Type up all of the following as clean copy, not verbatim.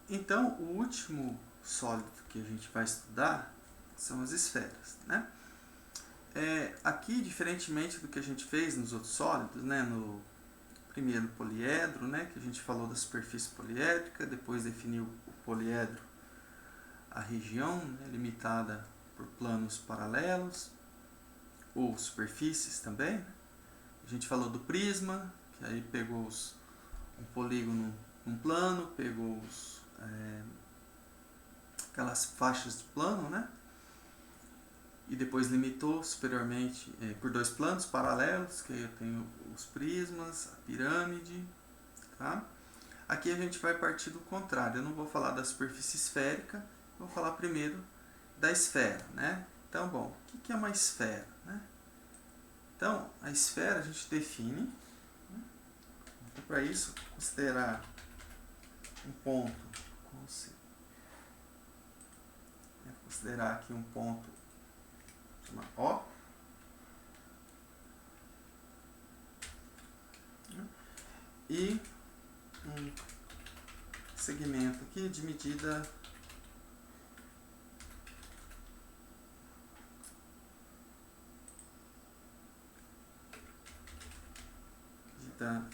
Então, o último sólido que a gente vai estudar são as esferas, né? Aqui, diferentemente do que a gente fez nos outros sólidos, né, no primeiro poliedro, né, que a gente falou da superfície poliédrica, depois definiu o poliedro, a região, né, limitada por planos paralelos, ou superfícies também. A gente falou do prisma, que aí pegou um polígono num plano, pegou aquelas faixas de plano, né? E depois limitou superiormente por dois planos paralelos, que aí eu tenho os prismas, a pirâmide, tá? Aqui a gente vai partir do contrário, eu não vou falar da superfície esférica, vou falar primeiro da esfera, né? Então, bom, o que é uma esfera, né? Então, a esfera a gente define, né? Então, para isso, considerar um ponto, considerar aqui um ponto chama O, né? E um segmento aqui de medida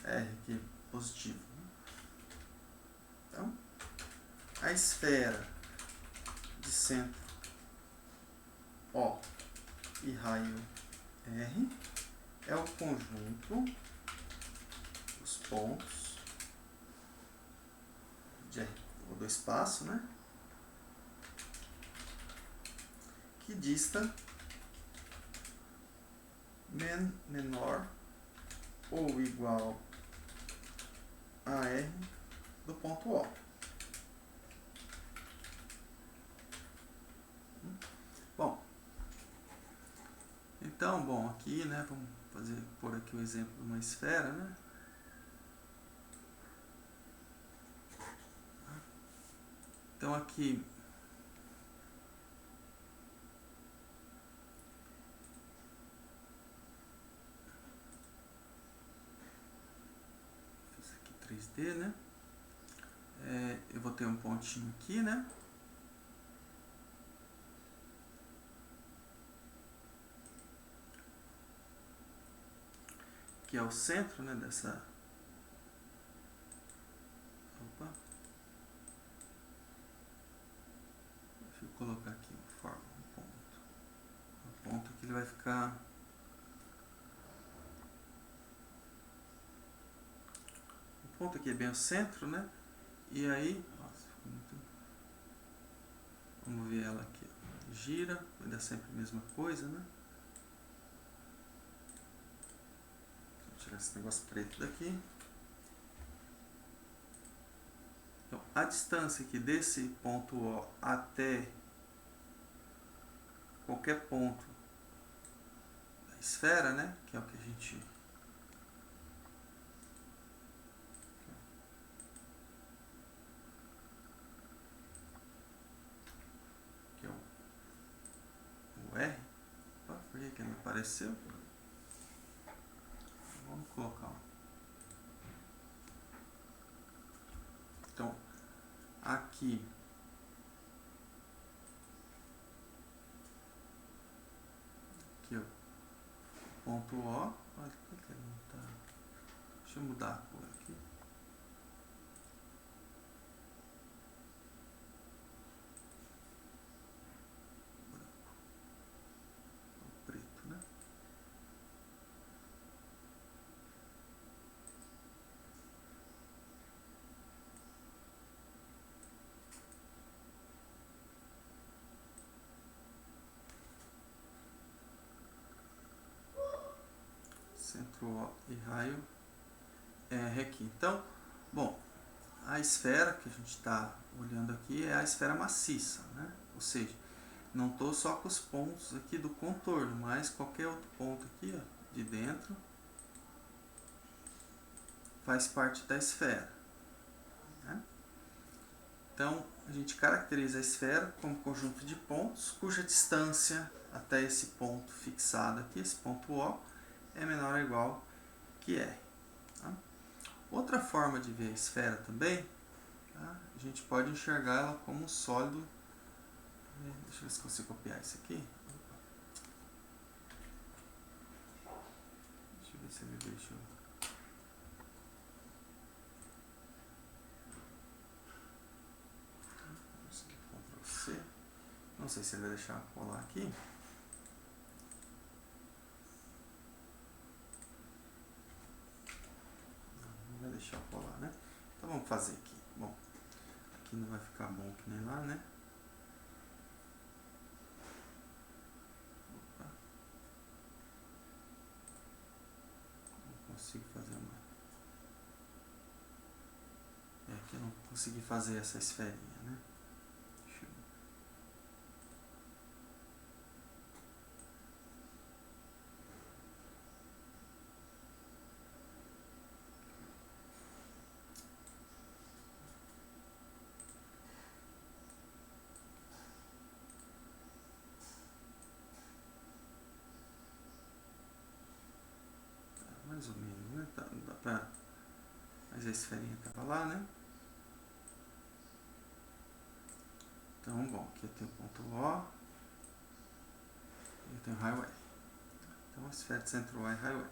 R aqui positivo. Então, a esfera de centro O e raio R é o conjunto dos pontos de R, ou do espaço, né, que dista menor ou igual a R do ponto O. Então, aqui, né, vamos por aqui o exemplo de uma esfera, né? Então aqui fiz aqui 3D, né? Eu vou ter um pontinho aqui, né? Que é o centro, né, dessa... Opa! Deixa eu colocar aqui uma forma, um ponto. O ponto aqui ele vai ficar... O ponto aqui é bem o centro, né? E aí... Nossa, ficou muito... Vamos ver ela aqui. Gira, vai dar sempre a mesma coisa, né? Vou tirar esse negócio preto daqui. Então, a distância aqui desse ponto O até qualquer ponto da esfera, né, que é o que a gente que é o R. Opa, por que não apareceu? Vamos colocar então aqui o ponto O. Olha, por que ele não tá? Deixa eu mudar a cor aqui. O preto, né? Centro O e raio R aqui. Então, bom, a esfera que a gente está olhando aqui é a esfera maciça, né? Ou seja, não estou só com os pontos aqui do contorno, mas qualquer outro ponto aqui, ó, de dentro faz parte da esfera, né? Então, a gente caracteriza a esfera como conjunto de pontos cuja distância até esse ponto fixado aqui, esse ponto O, é menor ou igual que R. Tá? Outra forma de ver a esfera também tá? A gente pode enxergar ela como um sólido. Deixa eu ver se consigo copiar isso aqui. Deixa eu ver se ele deixa. Ctrl C. Não sei se ele vai deixar colar aqui. Não vai deixar colar, né? Então vamos fazer aqui. Bom, aqui não vai ficar bom que nem lá, né? Opa. Não consigo fazer uma. Aqui eu não consegui fazer essa esferinha, né? Deixa eu... mais ou menos, né? Tá, não dá pra... Mas a esferinha tava lá, né? Então, bom, aqui eu tenho ponto O e eu tenho highway. Então, a esfera de centro O é highway.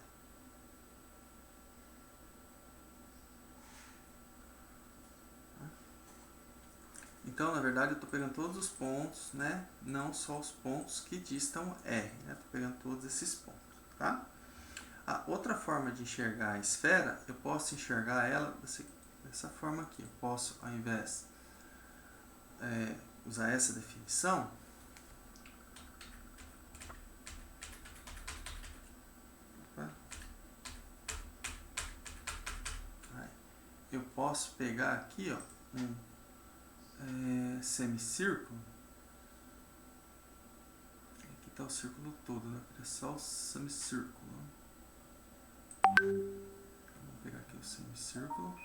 Então, na verdade, eu estou pegando todos os pontos, né? Não só os pontos que distam R, né? Estou pegando todos esses pontos, tá? A outra forma de enxergar a esfera, eu posso enxergar ela dessa forma aqui. Eu posso, ao invés usar essa definição, eu posso pegar aqui, ó, um semicírculo. Aqui está o círculo todo, né? É só o semicírculo. Vou pegar aqui o semicírculo.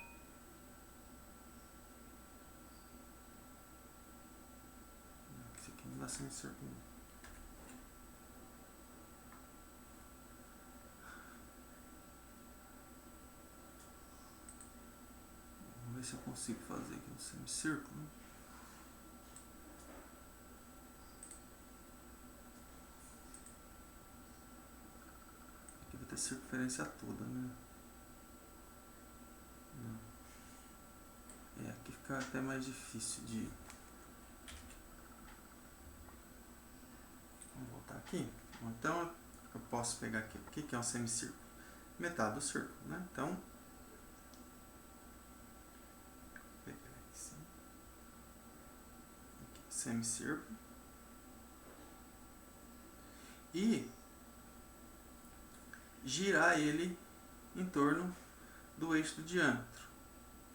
Esse aqui não dá semicírculo. Vamos ver se eu consigo fazer aqui um semicírculo. Aqui vai ter circunferência toda, né? Não. Aqui fica até mais difícil de... Vamos voltar aqui. Então, eu posso pegar aqui. O que é um semicírculo? Metade do círculo, né? Então, vou pegar aqui assim. Aqui, semicírculo. E girar ele em torno do eixo do diâmetro,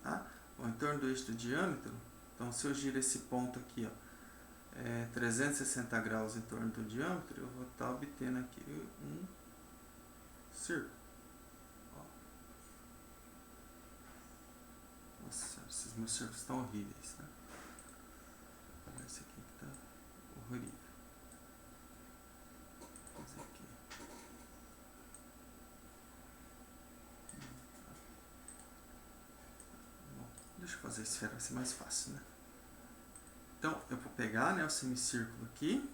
tá? Bom, em torno do eixo do diâmetro, então se eu giro esse ponto aqui, ó, 360 graus em torno do diâmetro, eu vou estar obtendo aqui um círculo. Ó. Nossa, esses meus círculos estão horríveis, né? Esse aqui que está horrível. Vou fazer aqui. Bom, deixa eu fazer a esfera, vai ser mais fácil, né? Então, eu vou pegar, né, o semicírculo aqui.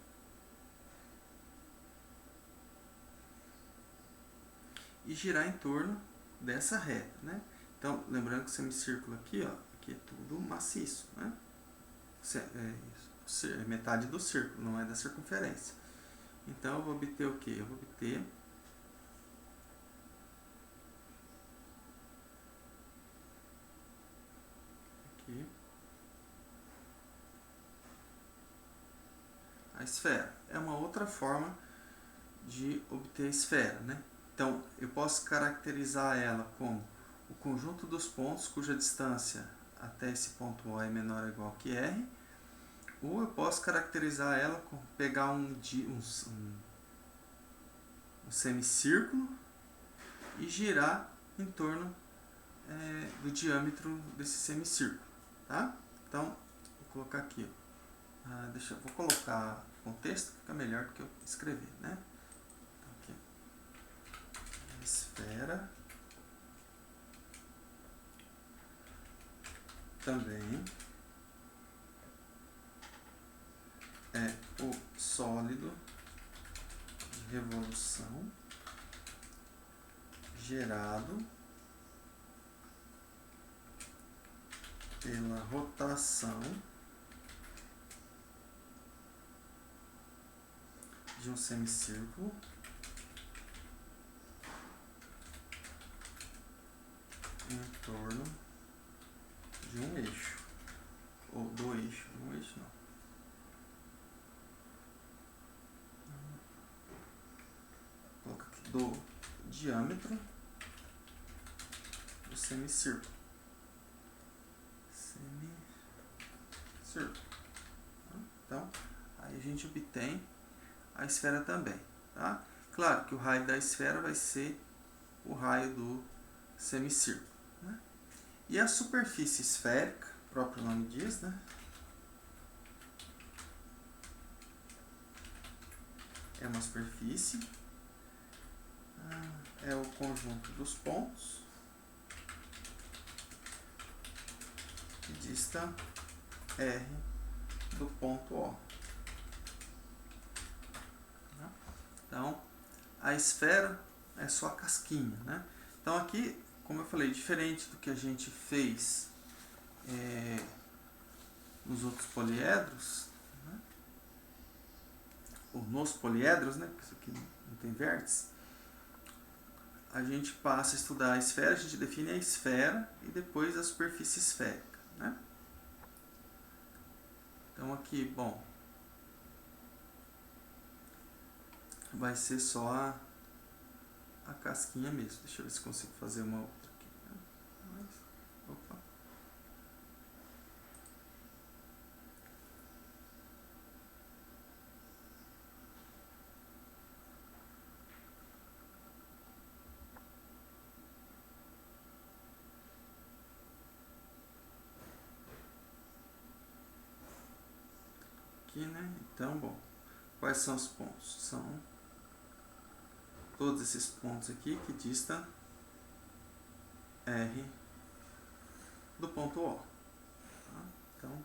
E girar em torno dessa reta, né? Então, lembrando que o semicírculo aqui, ó, aqui é tudo maciço, né? É metade do círculo, não é da circunferência. Então, eu vou obter o quê? Eu vou obter aqui a esfera. É uma outra forma de obter a esfera, né? Então, eu posso caracterizar ela como o conjunto dos pontos cuja distância até esse ponto O é menor ou igual que R, ou eu posso caracterizar ela como pegar um semicírculo e girar em torno do diâmetro desse semicírculo, tá? Então, vou colocar aqui, vou colocar o contexto, fica melhor do que eu escrever, né? Então, aqui, esfera. também é o sólido de revolução gerado pela rotação de um semicírculo em torno de um eixo, ou do eixo, um eixo não. Coloca aqui do diâmetro do semicírculo. Então, aí a gente obtém a esfera também, tá? Claro que o raio da esfera vai ser o raio do semicírculo, né? E a superfície esférica, o próprio nome diz, né? É uma superfície, é o conjunto dos pontos que dista R do ponto O. Então, a esfera é só a casquinha, né? Então aqui, como eu falei, diferente do que a gente fez nos outros poliedros, né? Ou nos poliedros, né? Porque isso aqui não tem vértice. A gente passa a estudar a esfera, a gente define a esfera e depois a superfície esférica, né? Então aqui, bom, vai ser só a casquinha mesmo. Deixa eu ver se consigo fazer uma outra aqui. Opa. Aqui, né? Então, bom, quais são os pontos? São todos esses pontos aqui que distam R do ponto O. Tá? Então,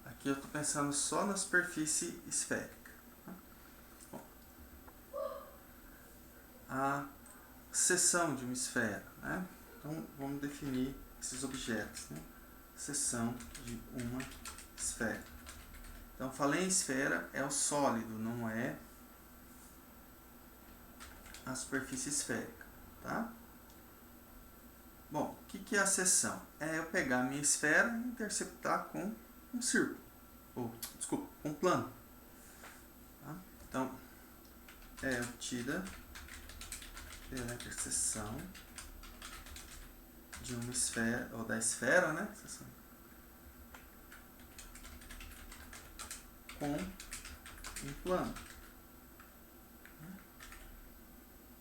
aqui eu estou pensando só na superfície esférica. Tá? Bom, a seção de uma esfera, né? Então, vamos definir esses objetos, né? Seção de uma esfera. Então, falei em esfera, é o sólido, não é a superfície esférica, tá? Bom, o que é a seção? É eu pegar a minha esfera e interceptar com um círculo, ou, desculpa, com um plano. Tá? Então, é obtida pela interseção de uma esfera, ou da esfera, né? Com um plano.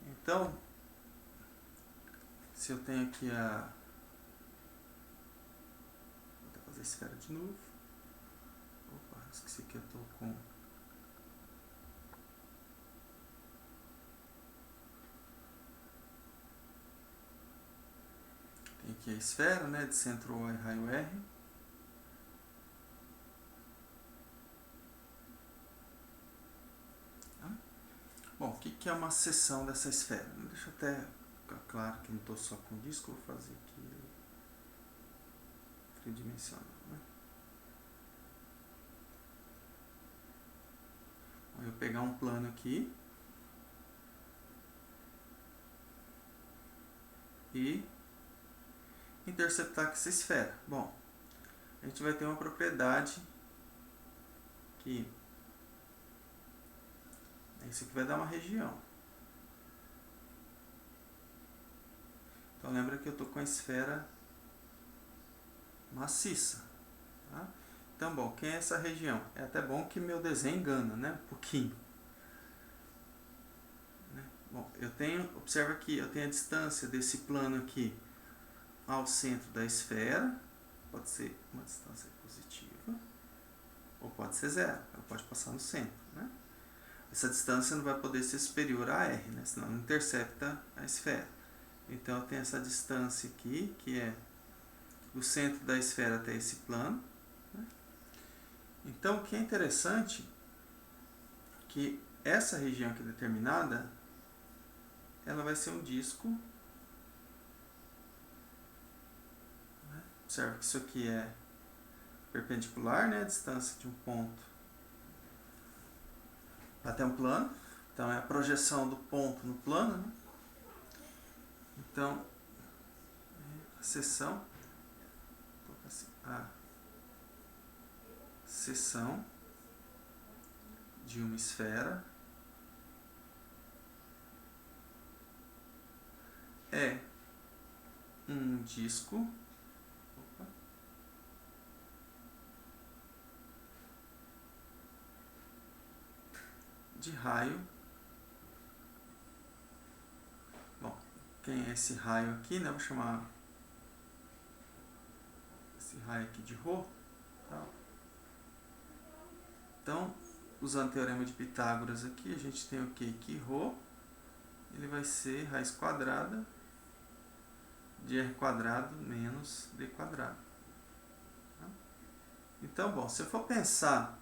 Então, se eu tenho aqui vou fazer a esfera de novo. Opa, esqueci que eu estou com... Tem aqui a esfera, né? De centro O e raio R. Bom, o que é uma seção dessa esfera? Deixa eu até ficar claro que não estou só com disco, vou fazer aqui tridimensional, né? Eu vou pegar um plano aqui e interceptar com essa esfera. Bom, a gente vai ter uma propriedade que isso aqui vai dar uma região. Então lembra que eu estou com a esfera maciça. Tá? Então, bom, quem é essa região? É até bom que meu desenho engana, né? Um pouquinho. Bom, observa aqui, eu tenho a distância desse plano aqui ao centro da esfera. Pode ser uma distância positiva ou pode ser zero, ela pode passar no centro, né? Essa distância não vai poder ser superior a R, né? Senão não intercepta a esfera. Então eu tenho essa distância aqui, que é do centro da esfera até esse plano. Né? Então, o que é interessante é que essa região aqui determinada, ela vai ser um disco. Né? Observe que isso aqui é perpendicular, né? A distância de um ponto até um plano. Então, é a projeção do ponto no plano. Né? Então, a seção, a seção de uma esfera é um disco de raio. Bom, quem é esse raio aqui, né? Vou chamar esse raio aqui de Rho. Tá? Então, usando o teorema de Pitágoras aqui, a gente tem o que? Que Rho ele vai ser raiz quadrada de R quadrado menos D quadrado. Tá? Então, bom, se eu for pensar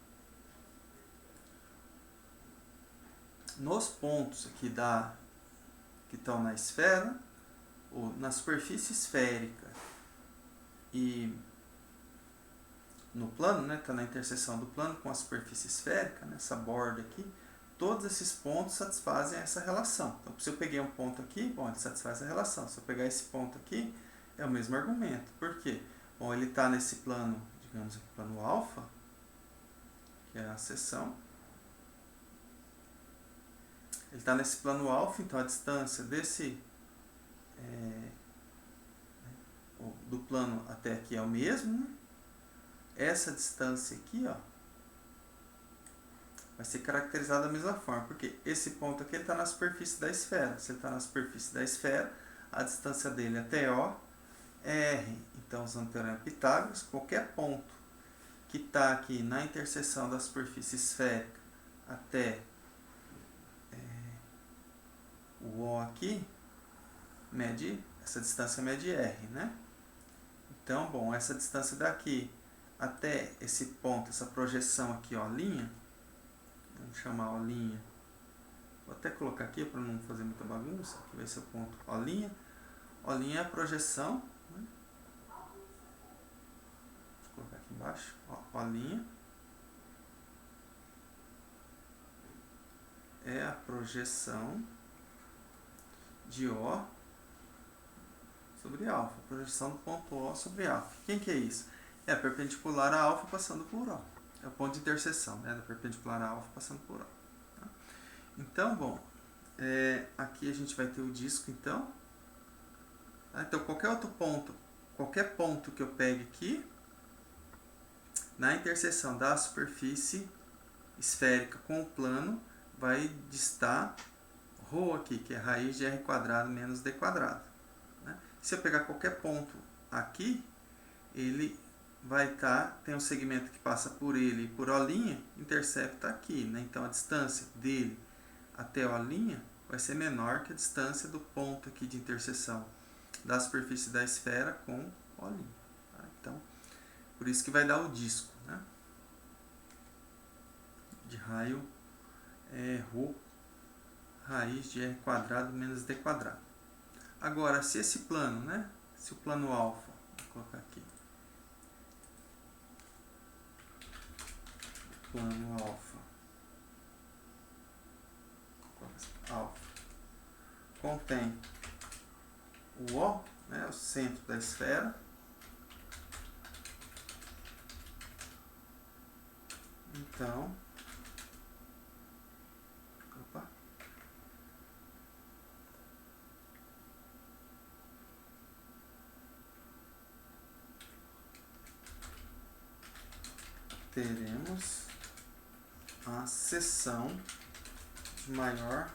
nos pontos aqui que estão na esfera, ou na superfície esférica e no plano, né, está na interseção do plano com a superfície esférica, nessa borda aqui, todos esses pontos satisfazem essa relação. Então, se eu peguei um ponto aqui, bom, ele satisfaz a relação. Se eu pegar esse ponto aqui, é o mesmo argumento. Por quê? Bom, ele está nesse plano, digamos aqui, plano alfa, que é a seção. Ele está nesse plano alfa, então a distância do plano até aqui é o mesmo. Né? Essa distância aqui, ó, vai ser caracterizada da mesma forma, porque esse ponto aqui está na superfície da esfera. Se ele está na superfície da esfera, a distância dele até O é R. Então, usando o teorema de Pitágoras, qualquer ponto que está aqui na interseção da superfície esférica até o O aqui, essa distância mede R, né? Então, bom, essa distância daqui até esse ponto, essa projeção aqui, ó, linha, vamos chamar O', vou até colocar aqui para não fazer muita bagunça, aqui vai ser o ponto O', O' é a projeção, né? Vou colocar aqui embaixo, ó, O' é a projeção de O sobre alfa, projeção do ponto O sobre alfa. Quem que é isso? É a perpendicular a alfa passando por O. É o ponto de interseção, né, da perpendicular a alfa passando por O. Tá? Então, bom, aqui a gente vai ter o disco, então. Tá? Então, qualquer ponto que eu pegue aqui, na interseção da superfície esférica com o plano, vai distar Rho aqui, que é raiz de R quadrado menos D quadrado. Né? Se eu pegar qualquer ponto aqui, ele vai tem um segmento que passa por ele e por O', intercepta aqui. Né? Então, a distância dele até O' vai ser menor que a distância do ponto aqui de interseção da superfície da esfera com O'. Tá? Então, por isso que vai dar o disco, né? De raio Rho raiz de R quadrado menos D quadrado. Agora, se esse plano, né? Se o plano alfa, vou colocar aqui, plano alfa contém o O, né? O centro da esfera. Então, teremos a seção de maior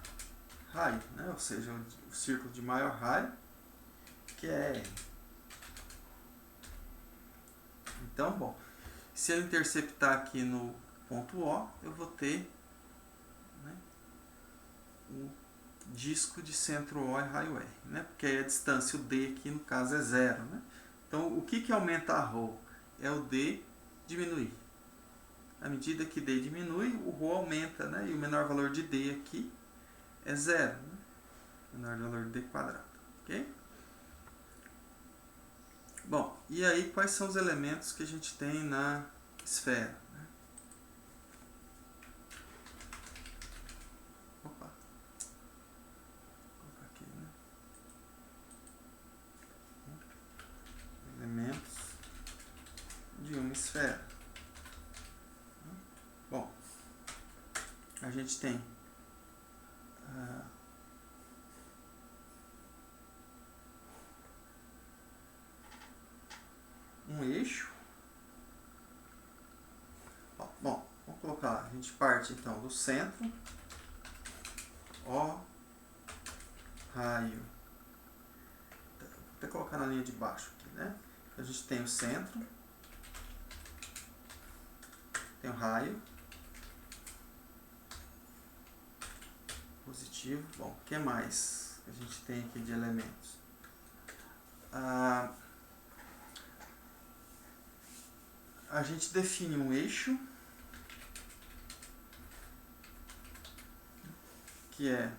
raio, né? Ou seja, o círculo de maior raio, que é R. Então, bom, se eu interceptar aqui no ponto O, eu vou ter, né, o disco de centro O e raio R, né? Porque aí a distância, o D aqui no caso é zero, né? Então, o que aumenta a ρ? É o D diminuir. À medida que D diminui, o ρ aumenta, né? E o menor valor de D aqui é 0. Né? O menor valor de D quadrado. Ok? Bom, e aí quais são os elementos que a gente tem na esfera? Né? Opa. Vou colocar aqui, né? Elementos de uma esfera. Bom, a gente tem um eixo. Bom, vamos colocar lá. A gente parte então do centro. O, raio. Vou até colocar na linha de baixo aqui, né? A gente tem o centro. Tem o raio. Positivo. Bom, o que mais a gente tem aqui de elementos? A gente define um eixo, que é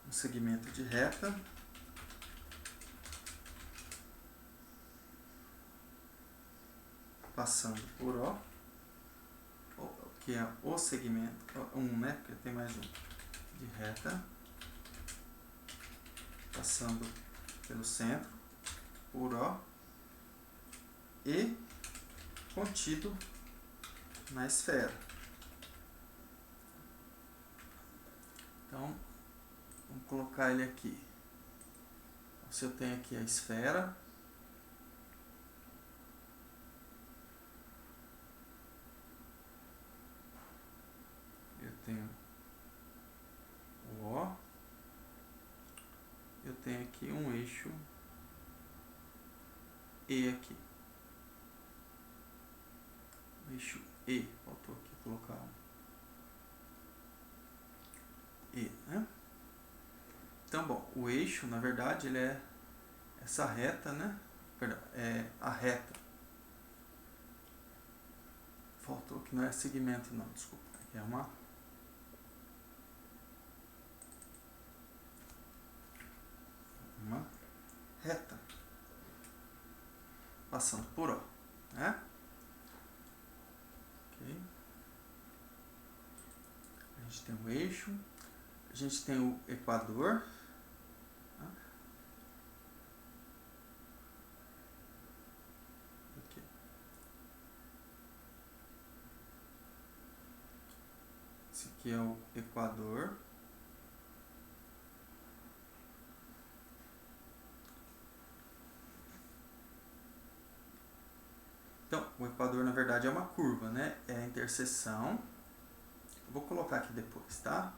um segmento de reta, passando por O, que é o segmento, né? Porque tem mais um, de reta, passando pelo centro, por O, e contido na esfera. Então, vamos colocar ele aqui. Se eu tenho aqui a esfera, eu tenho o O, eu tenho aqui um eixo E aqui. Eixo E, faltou aqui colocar E, né? Então, bom, o eixo, na verdade, ele é essa reta, né? Perdão, é a reta. Faltou que não é segmento, não, desculpa. É uma reta passando por O, né? Ok. A gente tem o eixo, a gente tem o equador. Aqui. Esse aqui é o equador. Então, o equador, na verdade, é uma curva, né? É a interseção. Vou colocar aqui depois, tá?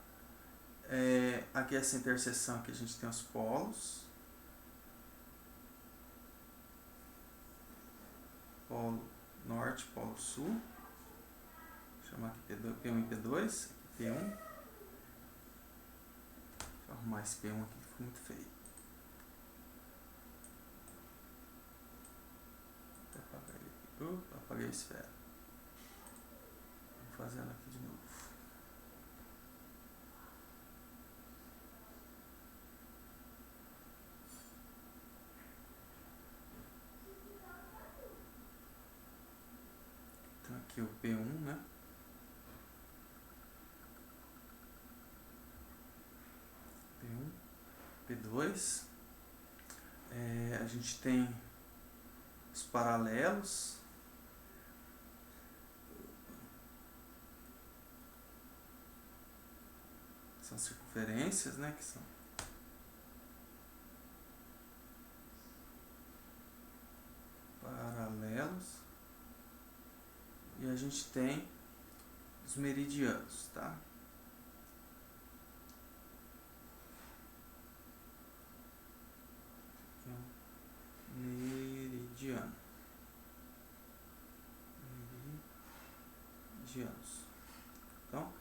Aqui essa interseção que a gente tem os polos. Polo norte, polo sul. Vou chamar aqui P1 e P2. Aqui P1. Deixa eu arrumar esse P1 aqui que ficou muito feio. Vou apagar ele aqui. Apaguei a esfera. Vou fazer ela aqui de novo. Então aqui o P1, né? P1, P2. A gente tem os paralelos. São circunferências, né? Que são paralelos. E a gente tem os meridianos, tá? Meridiano. Meridianos. Então,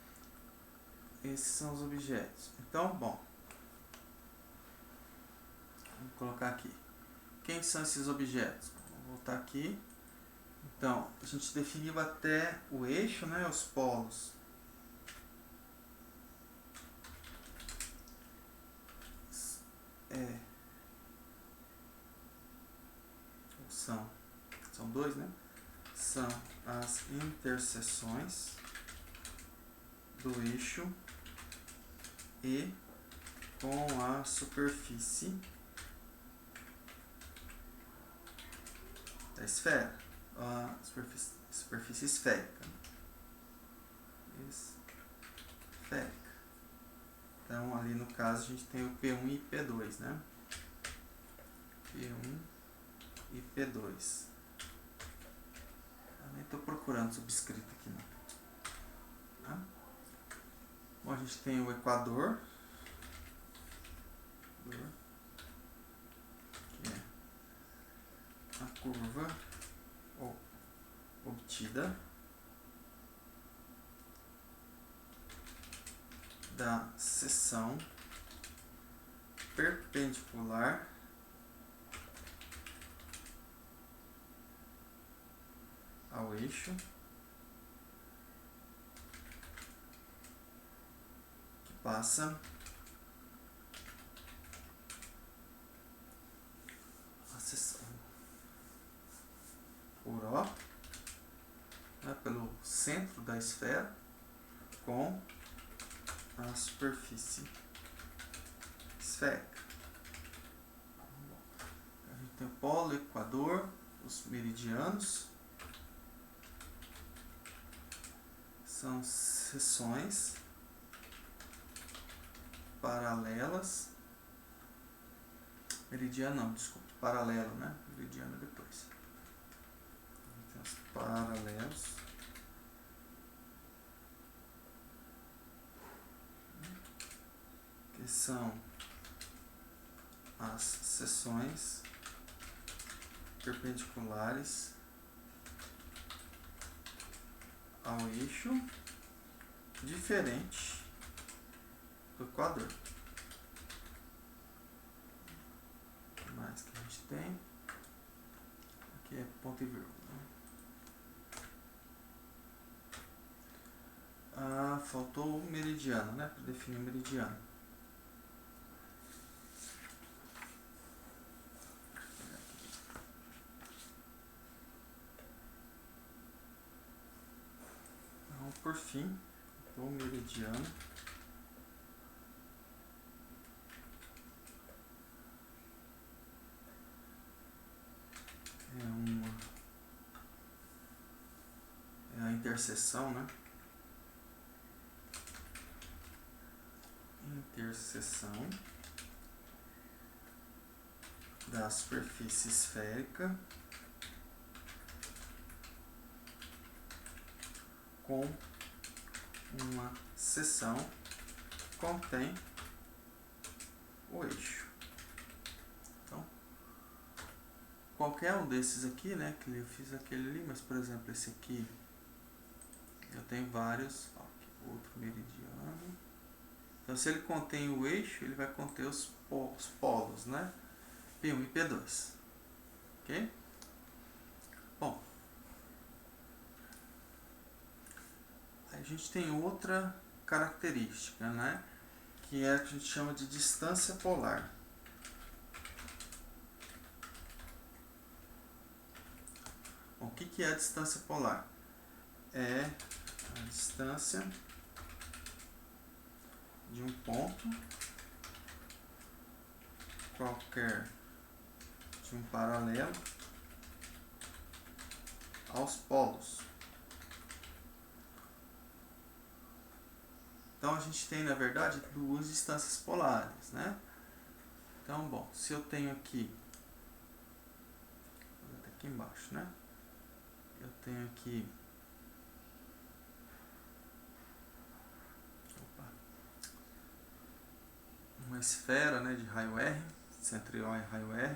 esses são os objetos. Então, bom, colocar aqui. Quem são esses objetos? Vou voltar aqui. Então, a gente definiu até o eixo, né, os polos. São dois, né? São as interseções do eixo e com a superfície da esfera, a superfície esférica. Esférica. Então, ali no caso, a gente tem o P1 e P2, né? P1 e P2. Eu nem estou procurando subscrito aqui, não. Tá? Bom, a gente tem o equador, que é a curva obtida da seção perpendicular ao eixo que passa a seção por O, né, pelo centro da esfera com a superfície esférica. A gente tem o polo, o equador, os meridianos. São seções paralelas. Meridiano não, desculpe, paralelo, né? Meridiano depois. Tem os paralelos. Que são as seções perpendiculares ao eixo diferente do equador. O que mais que a gente tem? Aqui é ponto e vírgula. Ah, faltou o meridiano, né? Para definir o meridiano. Então, por fim, o meridiano é a interseção, né? Interseção da superfície esférica com uma seção que contém o eixo. Então, qualquer um desses aqui, né, que eu fiz aquele ali, mas por exemplo esse aqui, eu tenho vários, ó, aqui, outro meridiano. Então, se ele contém o eixo, ele vai conter os polos, né? P1 e P2. Ok? Bom, a gente tem outra característica, né? Que é a que a gente chama de distância polar. Bom, o que é a distância polar? É a distância de um ponto qualquer de um paralelo aos polos. Então a gente tem, na verdade, duas distâncias polares, né? Então, bom, se eu tenho aqui, vou até aqui embaixo, né? Eu tenho aqui uma esfera, né, de raio R, centro O e raio R.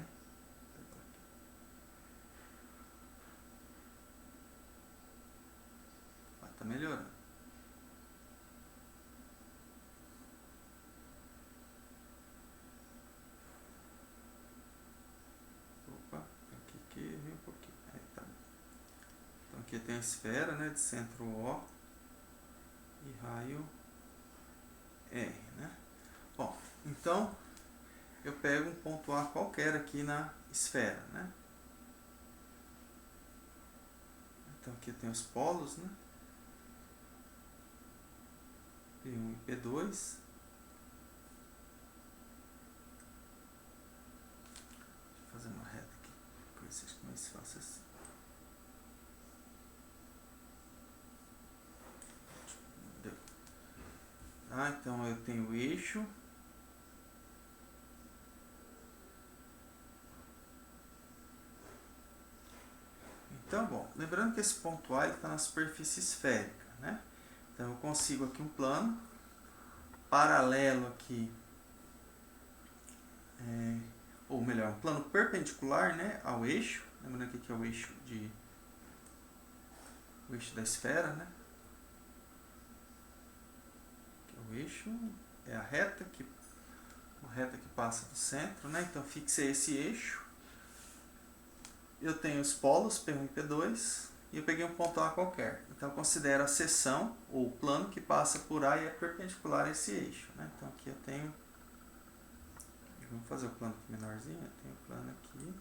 Tá melhorando. aqui tem a esfera, né, de centro O e raio R, né? Bom, então eu pego um ponto A qualquer aqui na esfera, né? Então aqui eu tenho os polos, né? P1 e P2. Deixa eu fazer uma reta aqui, para ver se acho mais fácil assim. Deu. Ah, então eu tenho o eixo. Então, bom, lembrando que esse ponto A está na superfície esférica, né? Então eu consigo aqui um plano paralelo aqui, ou melhor, um plano perpendicular, né, ao eixo. Lembrando que aqui é o eixo da esfera, né? Aqui é o eixo, é a reta que passa do centro, né? Então fixei esse eixo. Eu tenho os polos P1 e P2 e eu peguei um ponto A qualquer. Então eu considero a seção ou o plano que passa por A e é perpendicular a esse eixo, né? Então aqui eu tenho, vamos fazer o plano aqui menorzinho, eu tenho o plano aqui,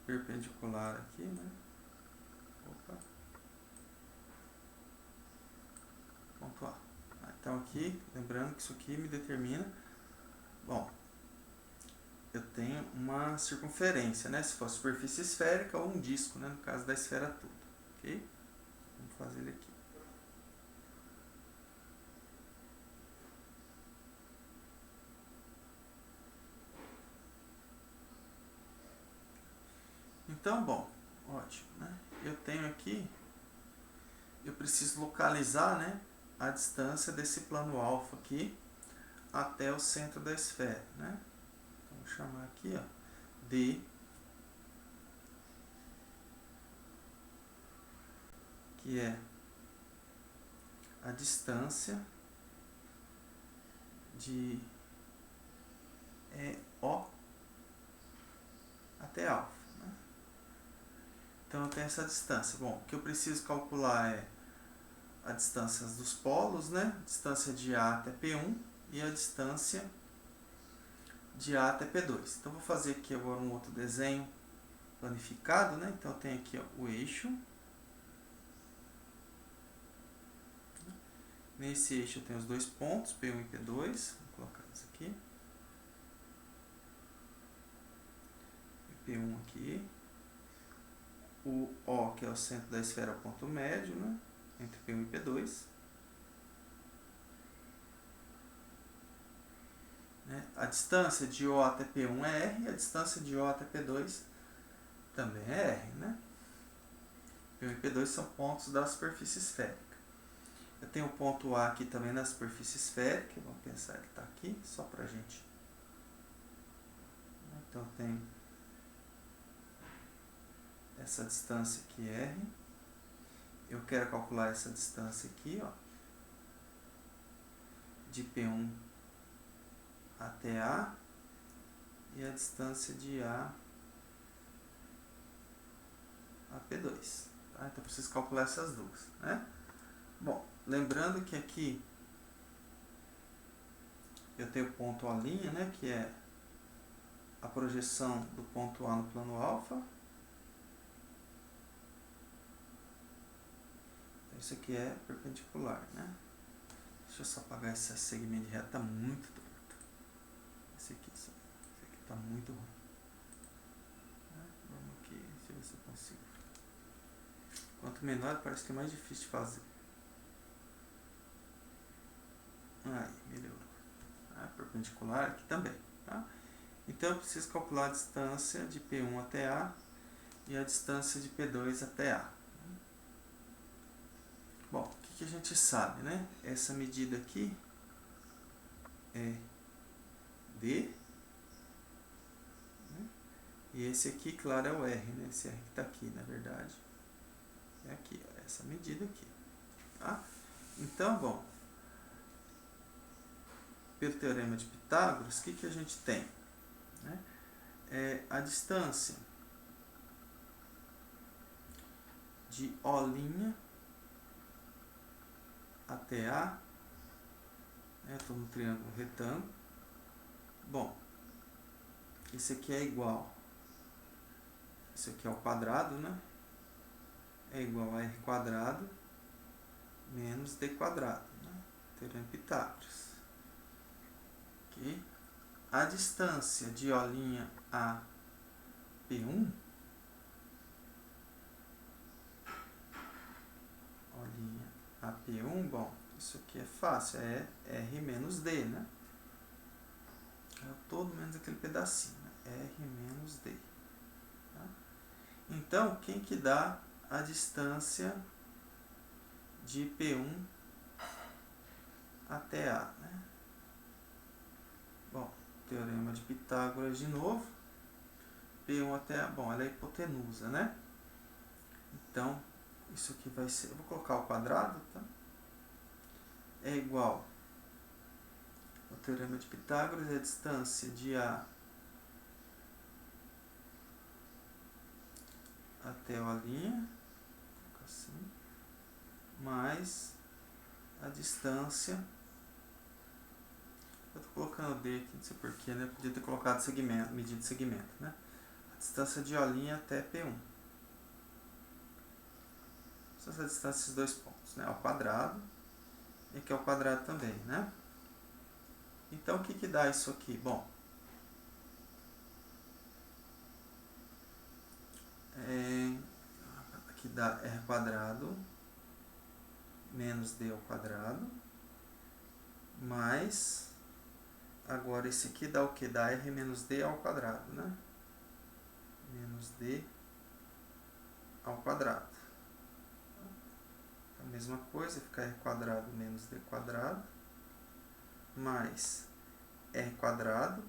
perpendicular aqui, né? Opa. Ponto A. Então aqui, lembrando que isso aqui me determina, bom, eu tenho uma circunferência, né? Se for superfície esférica ou um disco, né? No caso da esfera toda, ok? Vamos fazer ele aqui. Então, bom, ótimo, né? Eu tenho aqui, eu preciso localizar, né, a distância desse plano alfa aqui até o centro da esfera, né? Então, vou chamar aqui, ó, D, que é a distância de O até alfa, né? Então eu tenho essa distância. Bom, o que eu preciso calcular é a distância dos polos, né? Distância de A até P1 e a distância de A até P2. Então vou fazer aqui agora um outro desenho planificado, né? Então eu tenho aqui, ó, o eixo. Nesse eixo eu tenho os dois pontos, P1 e P2. Vou colocar isso aqui. P1 aqui. O O, que é o centro da esfera, é o ponto médio, né? Entre P1 e P2. Né? A distância de O até P1 é R, e a distância de O até P2 também é R, né? P1 e P2 são pontos da superfície esférica. Eu tenho o ponto A aqui também na superfície esférica, vamos pensar que está aqui, só para a gente. Então eu tenho essa distância aqui, R. Eu quero calcular essa distância aqui, ó, de P1 até A, e a distância de A a P2. Tá? Então eu preciso calcular essas duas, né? Bom, lembrando que aqui eu tenho o ponto A', né, que é a projeção do ponto A no plano alfa. Então isso aqui é perpendicular, né? Deixa eu só apagar esse segmento de reta, tá muito torto. Esse aqui tá muito ruim. Vamos aqui, deixa eu ver se eu consigo. Quanto menor, parece que é mais difícil de fazer. Aí, melhorou. Perpendicular aqui também, tá? Então eu preciso calcular a distância de P1 até A e a distância de P2 até A. Bom, o que a gente sabe, né? Essa medida aqui é D, né? E esse aqui, claro, é o R, né? Esse R que está aqui, na verdade. É aqui, ó, essa medida aqui, tá? Então, bom, pelo teorema de Pitágoras, o que a gente tem? Né? é a distância de O' até A. Estou no triângulo retângulo. Bom, isso aqui é igual, isso aqui é o quadrado, né? É igual a R quadrado menos D quadrado, né? Teorema de Pitágoras. Okay? A distância de O' a P1, O' a P1, bom, isso aqui é fácil, é R menos D, né? É o todo menos aquele pedacinho, né? R menos D. Tá? Então, quem que dá a distância de P1 até A, né? Bom, teorema de Pitágoras de novo. P1 até A, bom, ela é hipotenusa, né? Então, isso aqui vai ser, eu vou colocar o quadrado, tá? É igual ao teorema de Pitágoras, é a distância de A até O', assim, mais a distância, eu estou colocando D aqui, não sei porquê, né? Eu podia ter colocado segmento, medida de segmento, né? A distância de O' até P1. Essa é a distância desses dois pontos, né? Ao quadrado, e aqui é o quadrado também, né? Então, o que que dá isso aqui? Bom, aqui dá R quadrado menos D ao quadrado, mais, agora esse aqui dá o que? Dá R menos D ao quadrado, né? Menos D ao quadrado. A mesma coisa, fica R quadrado menos D quadrado, mais R quadrado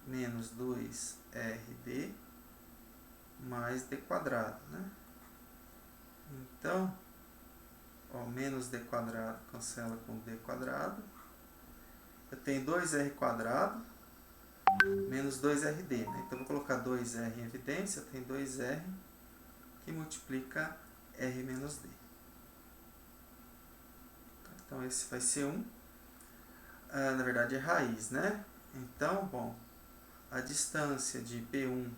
menos 2RD mais D quadrado, né? Então, ó, menos D quadrado cancela com D quadrado. Eu tenho 2R quadrado menos 2RD, né? Então, eu vou colocar 2R em evidência. Eu tenho 2R que multiplica R menos D. Então, esse vai ser 1. Na verdade, é raiz, né? Então, bom, a distância de P1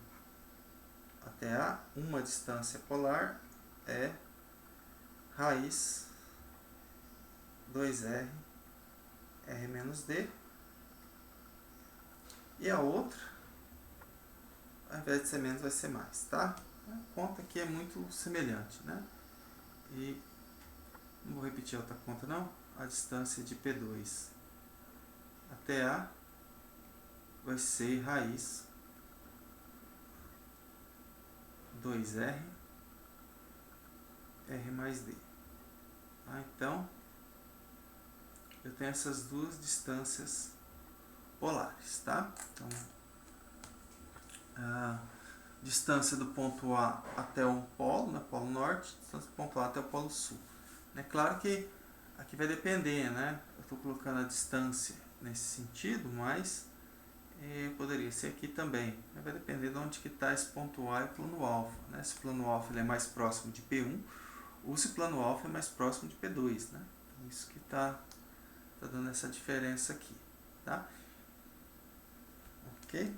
até A, uma distância polar, é raiz 2R, R menos D. E a outra, ao invés de ser menos, vai ser mais, tá? A conta aqui é muito semelhante, né? E não vou repetir a outra conta, não. A distância de P2 até A vai ser raiz 2R, R mais D. Tá? Então, eu tenho essas duas distâncias polares, tá? Então, a distância do ponto A até um polo, né, polo norte, distância do ponto A até o polo sul. É claro que aqui vai depender, né? Eu estou colocando a distância nesse sentido, mas poderia ser aqui também. Vai depender de onde que está esse ponto A e o plano alfa, né? Se o plano alfa ele é mais próximo de P1 ou se o plano alfa é mais próximo de P2, né? Então, isso que está dando essa diferença aqui, tá? Ok?